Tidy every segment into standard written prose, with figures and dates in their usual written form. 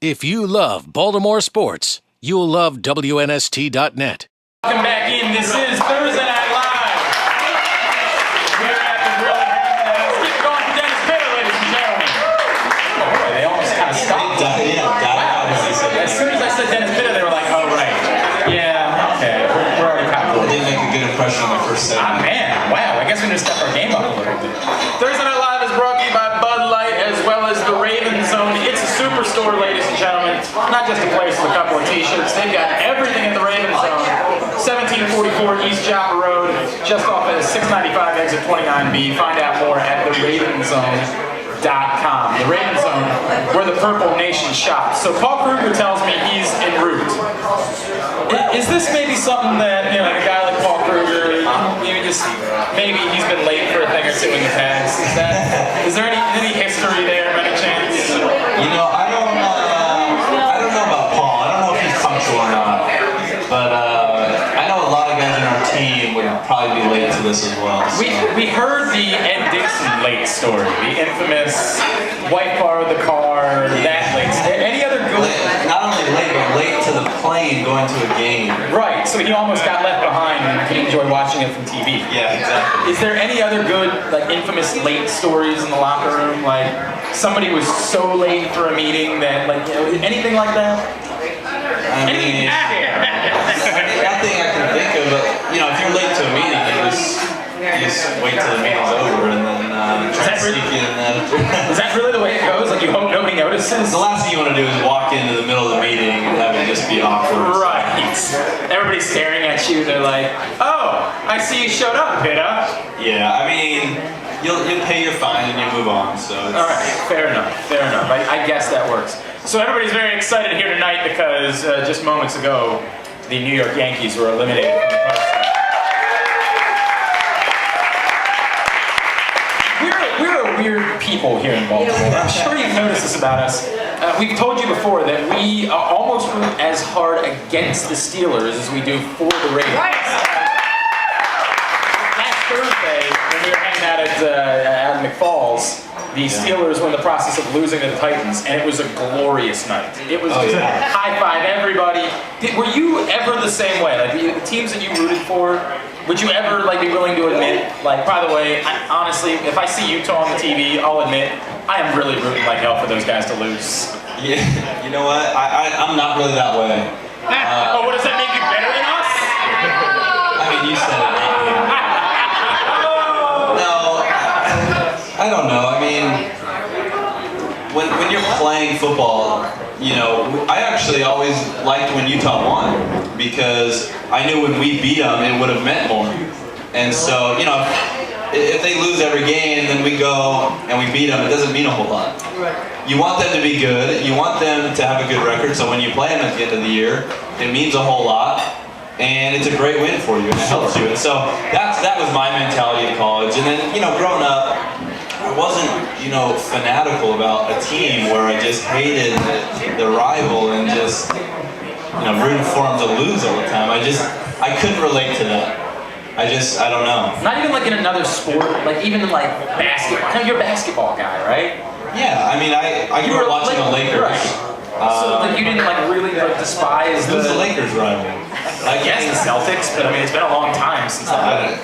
If you love Baltimore sports, you'll love WNST.net. Welcome back in. This is Thursday Night Live. Here at the Grill. Let's keep it going for Dennis Pitta, ladies and gentlemen. Oh, they almost kind of stopped. Wow. As soon as I said Dennis Pitta, they were like, oh, right. Yeah, okay. We're already caught. I didn't make a good impression on my first set. Ah, man. Wow. I guess we need to step our game up a little bit. Thursday Night Live is brought to you by Bud Light as well as the Raven Zone. It's a superstore, ladies and gentlemen. Not just a place with a couple of t-shirts. They've got everything in the Raven Zone. 1744 East Joppa Road, just off at 695 exit 29B. Find out more at theravenzone.com. The Raven Zone, where the Purple Nation shops. So Paul Kruger tells me he's en route. Is this maybe something that, you know, like a guy like Paul Kruger, maybe he's been late for a thing or two in the past? Is there any history there, by any chance? You know, I don't know about Paul. I don't know if he's punctual or not. But I know a lot of guys on our team would probably be late to this as well. So. We heard the Ed Dixon late story, the infamous wife borrowed the car, that late story. Any other good? Not only late, but late to the plane going to a game. Right, so he almost got left behind and could enjoy watching it from TV. Yeah, exactly. Is there any other good, like, infamous late stories in the locker room? Like, somebody was so late for a meeting that, like, you know, anything like that? I mean, nothing I can think of, but, you know, if you're late to a meeting, you just wait till the meeting's over and then try to sneak in. Is that really the way it goes? Like, you hope nobody notices? The last thing you want to do is walk into the middle of the meeting and have it just be awkward. Right. Everybody's staring at you, they're like, oh, I see you showed up, Pitta. Yeah, I mean, you'll pay your fine and you move on, so it's... All right, fair enough. I guess that works. So everybody's very excited here tonight because just moments ago, the New York Yankees were eliminated from the postseason. We're a weird people here in Baltimore. I'm sure you've noticed this about us. We've told you before that we almost root as hard against the Steelers as we do for the Ravens. Last Thursday, when we were hanging out at McFalls, the Steelers were in the process of losing to the Titans, and it was a glorious night. It was high five everybody. Were you ever the same way? Like the teams that you rooted for, would you ever be willing to admit, like, by the way, honestly, if I see Utah on the TV, I'll admit I am really rooting like hell for those guys to lose. Yeah, you know what? I'm not really that way. Oh, what does that make you better than us? I mean, you said it. No, I don't know. I mean, when you're playing football, you know, I actually always liked when Utah won because I knew when we beat them, it would have meant more. And so, you know, if they lose every game and then we go and we beat them, it doesn't mean a whole lot. You want them to be good. You want them to have a good record. So when you play them at the end of the year, it means a whole lot. And it's a great win for you and it helps you. And so that was my mentality in college. And then, you know, growing up, I wasn't, you know, fanatical about a team where I just hated the rival and just, you know, rooting for them to lose all the time. I couldn't relate to that. I don't know. Not even like in another sport, like even in like basketball. I know you're a basketball guy, right? Yeah, I mean, I grew up watching the Lakers. Right. So like you didn't like really like despise Who's the Lakers rival? I guess the Celtics, but I mean it's been a long time since that.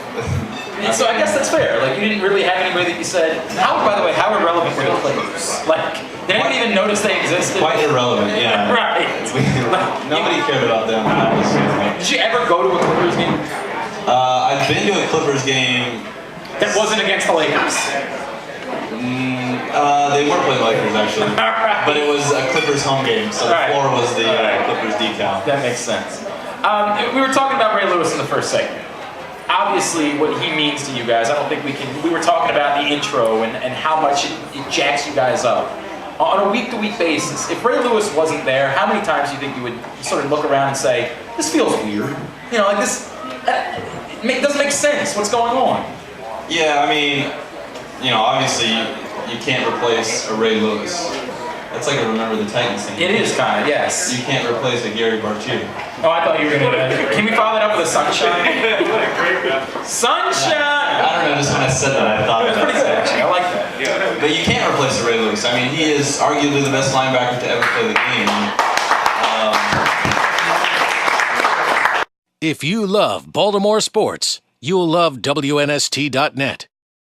So I guess that's fair. Like you didn't really have anybody that you said. By the way, how irrelevant were the Clippers? Like, did anyone even notice they existed? Quite irrelevant, yeah. Right. Nobody cared about them. Did you ever go to a Clippers game? I've been to a Clippers game. That wasn't against the Lakers. They were playing Lakers actually, but it was a Clippers home game, so the floor was the Clippers decal. That makes sense. We were talking about Ray Lewis in the first segment. Obviously, what he means to you guys, I don't think we can. We were talking about the intro and how much it jacks you guys up on a week-to-week basis. If Ray Lewis wasn't there, how many times do you think you would sort of look around and say, "This feels weird"? You know, like this. It doesn't make sense. What's going on? Yeah, I mean, you know, obviously you can't replace a Ray Lewis. That's like a Remember the Titans thing. It is kind of, yes. You can't replace a Gary Bartu. Oh, I thought you were gonna. Can we follow that up with a sunshine? Sunshine. I don't know. Just when I said that, I thought That's pretty good, actually. I like that. But you can't replace Ray Lewis. I mean, he is arguably the best linebacker to ever play the game. If you love Baltimore sports, you'll love WNST.net.